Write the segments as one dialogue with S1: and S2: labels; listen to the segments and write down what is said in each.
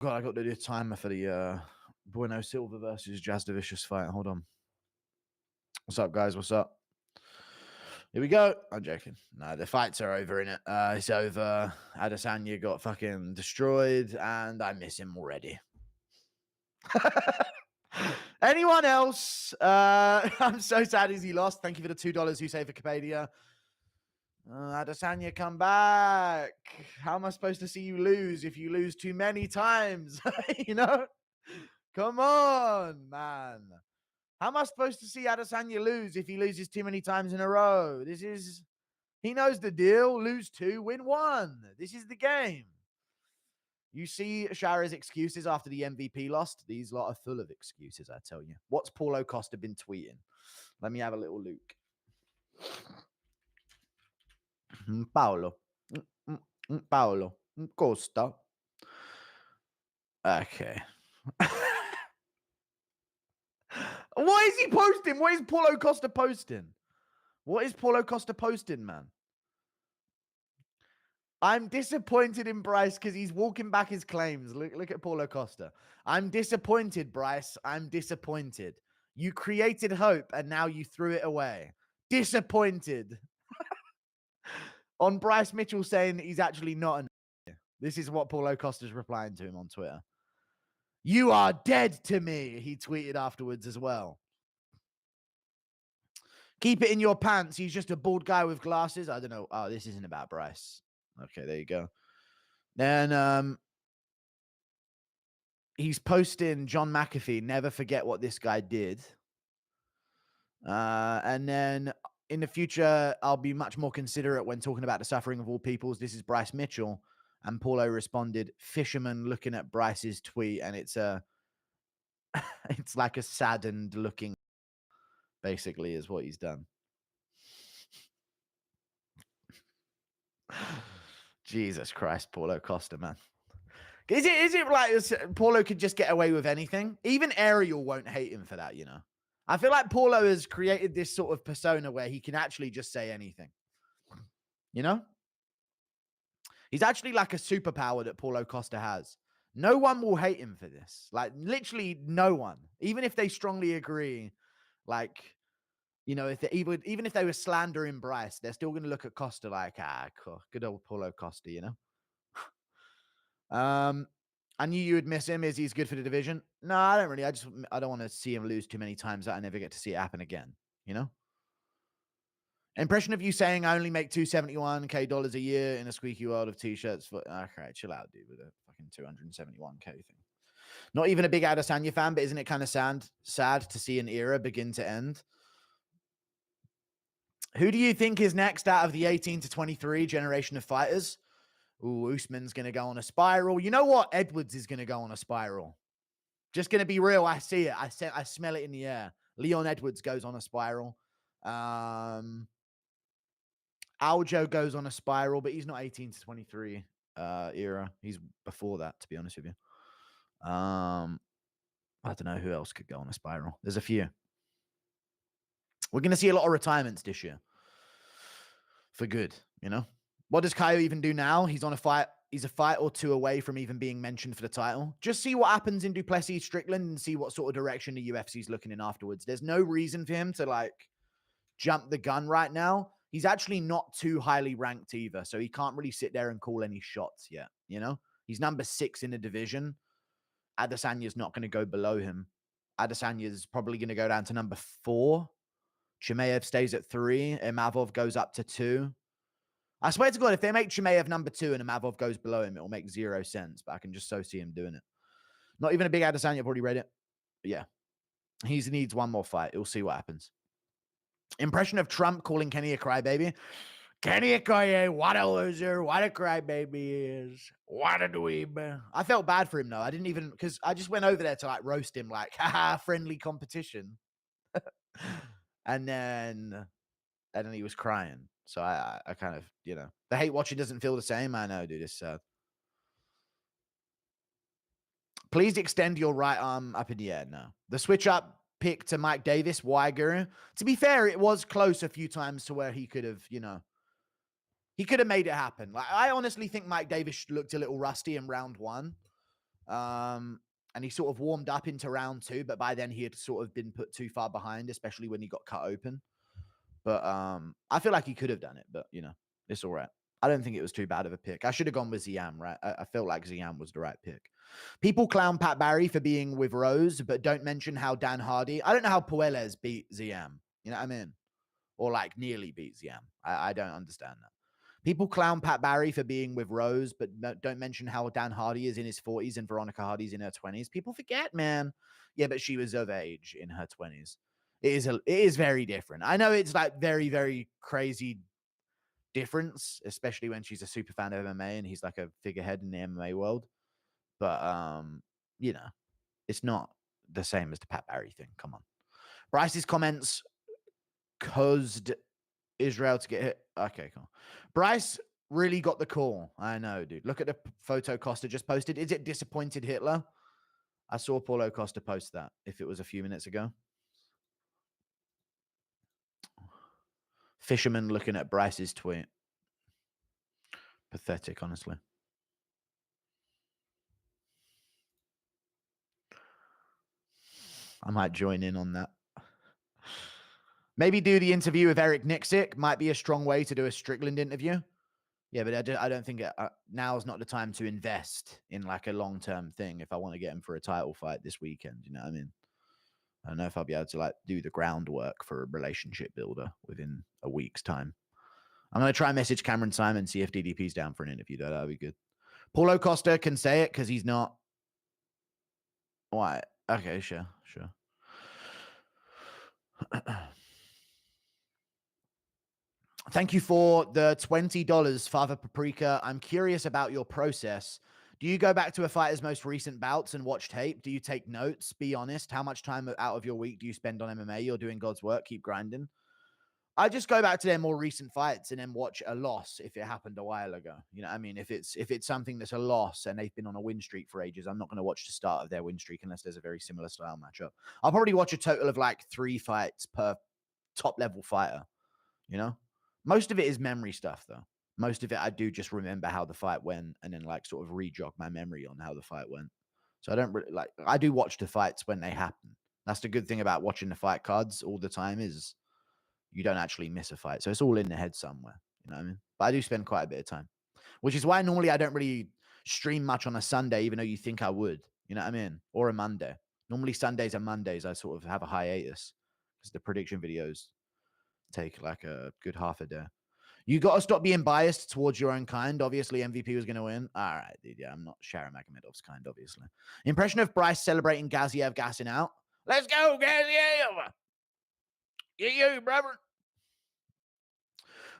S1: God, I got to do a timer for the Bueno Silva versus Jazz Vicious fight. Hold on. What's up, guys? What's up? Here we go. I'm joking. No, the fights are over, innit? It's over. Adesanya got fucking destroyed, and I miss him already. Anyone else? I'm so sad as he lost. Thank you for the $2 who saved for Capadia. Adesanya, come back. How am I supposed to see you lose if you lose too many times? You know? Come on, man. How am I supposed to see Adesanya lose if he loses too many times in a row? He knows the deal. Lose 2, win 1. This is the game. You see Shara's excuses after the MVP lost? These lot are full of excuses, I tell you. What's Paulo Costa been tweeting? Let me have a little look. Paulo Costa. Okay. What is he posting? What is Paulo Costa posting? What is Paulo Costa posting, man? I'm disappointed in Bryce because he's walking back his claims. Look at Paulo Costa. I'm disappointed, Bryce. I'm disappointed. You created hope and now you threw it away. Disappointed. On Bryce Mitchell saying that he's actually not an. This is what Paulo Costa's replying to him on Twitter. You are dead to me, he tweeted afterwards as well. Keep it in your pants. He's just a bald guy with glasses. I don't know. Oh, this isn't about Bryce. Okay, there you go. Then he's posting John McAfee, never forget what this guy did. And then in the future, I'll be much more considerate when talking about the suffering of all peoples. This is Bryce Mitchell. And Paulo responded, fisherman looking at Bryce's tweet, and it's like a saddened looking, basically, is what he's done. Jesus Christ, Paulo Costa, man. Is it like Paulo could just get away with anything? Even Ariel won't hate him for that, you know? I feel like Paulo has created this sort of persona where he can actually just say anything. You know? He's actually like a superpower that Paulo Costa has. No one will hate him for this. Like, literally no one. Even if they strongly agree, like, you know, if they, even if they were slandering Bryce, they're still going to look at Costa like, good old Paulo Costa, you know? I knew you would miss him. Is he's good for the division? No, I don't really. I don't want to see him lose too many times that I never get to see it happen again. You know? Impression of you saying I only make $271K a year in a squeaky world of t-shirts. Okay, chill out, dude, with a fucking 271K thing. Not even a big Adesanya fan, but isn't it kind of sad to see an era begin to end? Who do you think is next out of the 18 to 23 generation of fighters? Ooh, Usman's going to go on a spiral. You know what? Edwards is going to go on a spiral. Just going to be real. I see it. I smell it in the air. Leon Edwards goes on a spiral. Aljo goes on a spiral, but he's not 18 to 23 era. He's before that, to be honest with you. I don't know who else could go on a spiral. There's a few. We're going to see a lot of retirements this year. For good, you know? What does Kaio even do now? He's on a fight. He's a fight or two away from even being mentioned for the title. Just see what happens in Duplessis Strickland and see what sort of direction the UFC's looking in afterwards. There's no reason for him to, like, jump the gun right now. He's actually not too highly ranked either, so he can't really sit there and call any shots yet, you know? He's number 6 in the division. Adesanya's not going to go below him. Adesanya's probably going to go down to number 4. CHIMAEV stays at 3. Imavov goes up to 2. I swear to God, if they make CHIMAEV number 2 and Imavov goes below him, it'll make 0 sense, but I can just so see him doing it. Not even a big Adesanya, I've already read it. But yeah, he needs one more fight. We'll see what happens. Impression of Trump calling Kenny a crybaby. Kenny Okoye, what a loser, what a crybaby is, what a dweeb. I felt bad for him, though. I didn't even, because I just went over there to, like, roast him, like, haha, friendly competition. and then he was crying. So I kind of, you know, the hate watching doesn't feel the same. I know, dude, it's sad. Please extend your right arm up in the air. No. The switch up pick to Mike Davis, why, Guru? To be fair, it was close a few times to where he could have, you know, he could have made it happen. Like, I honestly think Mike Davis looked a little rusty in round 1. And he sort of warmed up into round 2, but by then he had sort of been put too far behind, especially when he got cut open. But I feel like he could have done it, but, you know, it's all right. I don't think it was too bad of a pick. I should have gone with Ziam, right? I felt like Ziam was the right pick. People clown Pat Barry for being with Rose, but don't mention how Dan Hardy... I don't know how Puelles beat Ziam. You know what I mean? Or, like, nearly beat Ziam. I don't understand that. People clown Pat Barry for being with Rose, but don't mention how Dan Hardy is in his 40s and Veronica Hardy's in her 20s. People forget, man. Yeah, but she was of age in her 20s. It is very different. I know it's like very, very crazy difference, especially when she's a super fan of MMA and he's like a figurehead in the MMA world. But you know, it's not the same as the Pat Barry thing. Come on. Bryce's comments caused Israel to get hit. Okay, cool. Bryce really got the call. I know, dude. Look at the photo Costa just posted. Is it disappointed Hitler? I saw Paulo Costa post that if it was a few minutes ago. Fisherman looking at Bryce's tweet. Pathetic, honestly. I might join in on that. Maybe do the interview with Eric NICKSICK. Might be a strong way to do a Strickland interview. Yeah, but I don't think now's not the time to invest in like a long-term thing if I want to get him for a title fight this weekend. You know what I mean? I don't know if I'll be able to like do the groundwork for a relationship builder within a week's time. I'm going to try and message Cameron Simon, see if DDP's down for an interview. That'll be good. Paulo Costa can say it because he's not. Why? Okay, sure. Thank you for the $20, Father Paprika. I'm curious about your process. Do you go back to a fighter's most recent bouts and watch tape? Do you take notes? Be honest. How much time out of your week do you spend on MMA? You're doing God's work. Keep grinding. I just go back to their more recent fights and then watch a loss if it happened a while ago. You know what I mean? If it's something that's a loss and they've been on a win streak for ages, I'm not going to watch the start of their win streak unless there's a very similar style matchup. I'll probably watch a total of like 3 fights per top level fighter, you know? Most of it is memory stuff, though. Most of it, I do just remember how the fight went and then like sort of re-jog my memory on how the fight went. So I don't really like, I do watch the fights when they happen. That's the good thing about watching the fight cards all the time is you don't actually miss a fight. So it's all in the head somewhere. You know what I mean? But I do spend quite a bit of time, which is why normally I don't really stream much on a Sunday, even though you think I would. You know what I mean? Or a Monday. Normally Sundays and Mondays, I sort of have a hiatus because the prediction videos take like a good half a day. You got to stop being biased towards your own kind. Obviously, MVP was going to win. All right, dude. Yeah, I'm not Sharon Magomedov's kind, obviously. Impression of Bryce celebrating Gaziev gassing out. Let's go, Gaziev. You, brother.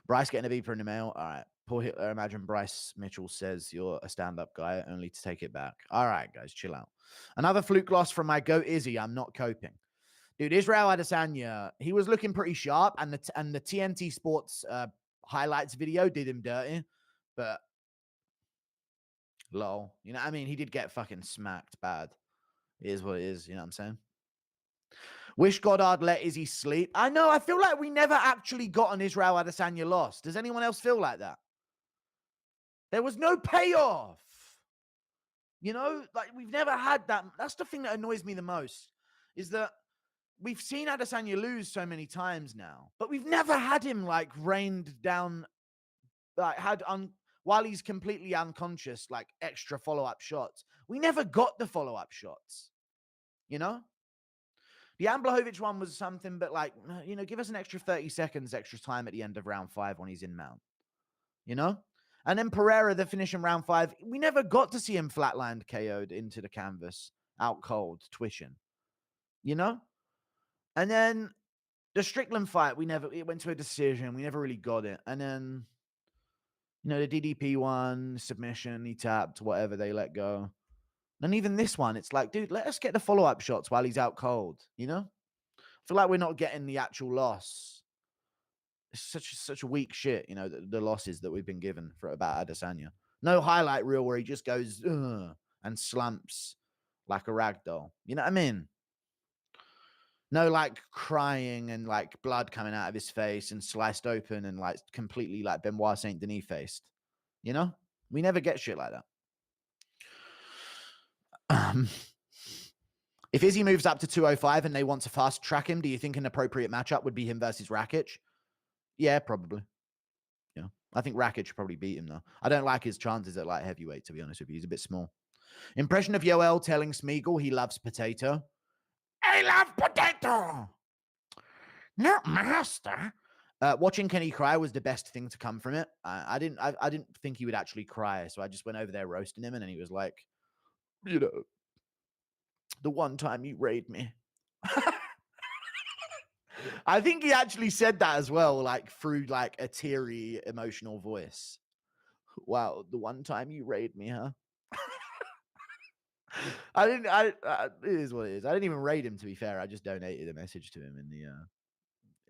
S1: Bryce getting a beeper in the mail. All right. Poor Hitler. Imagine Bryce Mitchell says you're a stand-up guy only to take it back. All right, guys, chill out. Another fluke loss from my goat Izzy. I'm not coping. Dude, Israel Adesanya, he was looking pretty sharp, and the TNT Sports highlights video did him dirty, but lol. You know what I mean? He did get fucking smacked bad. It is what it is. You know what I'm saying? Wish Goddard let Izzy sleep. I know. I feel like we never actually got an Israel Adesanya loss. Does anyone else feel like that? There was no payoff. You know, like we've never had that. That's the thing that annoys me the most is that we've seen Adesanya lose so many times now, but we've never had him like rained down, like while he's completely unconscious, like extra follow-up shots. We never got the follow-up shots, you know? The Blachowicz one was something, but like, you know, give us an extra 30 seconds, extra time at the end of round 5 when he's in mount, you know? And then Pereira, the finish in round 5, we never got to see him flatlined KO'd into the canvas, out cold, twitching, you know? And then the Strickland fight, it went to a decision. We never really got it. And then, you know, the DDP one, submission, he tapped, whatever, they let go. And even this one, it's like, dude, let us get the follow-up shots while he's out cold, you know? I feel like we're not getting the actual loss. It's such a weak shit, you know, the losses that we've been given for about Adesanya. No highlight reel where he just goes and slumps like a rag doll. You know what I mean? No, like crying and like blood coming out of his face and sliced open and like completely like Benoit Saint Denis faced. You know, we never get shit like that. If Izzy moves up to 205 and they want to fast track him, do you think an appropriate matchup would be him versus RAKIC? Yeah, probably. Yeah, I think RAKIC should probably beat him though. I don't like his chances at light heavyweight, to be honest with you. He's a bit small. Impression of Yoel telling Smeagol he loves potato. I love potato. No, master. Watching Kenny cry was the best thing to come from it. I didn't think he would actually cry, so I just went over there roasting him, and then he was like, you know, the one time you raid me. I think he actually said that as well, like through like a teary, emotional voice. Wow, the one time you raid me, huh? It is what it is. I didn't even raid him, to be fair. I just donated a message to him in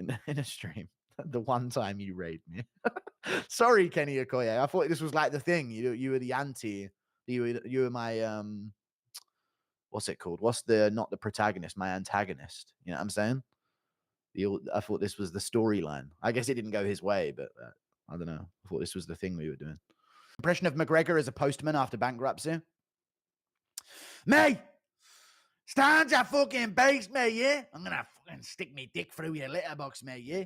S1: the in a stream. The one time you raid me. Sorry, Kenny Okoye. I thought this was like the thing. You were the anti. You were my what's it called? What's the not the protagonist, my antagonist? You know what I'm saying? I thought this was the storyline. I guess it didn't go his way, but I don't know. I thought this was the thing we were doing. Impression of McGregor as a postman after bankruptcy. Me! Stand your fucking base, mate, yeah? I'm gonna fucking stick me dick through your letterbox, mate, yeah?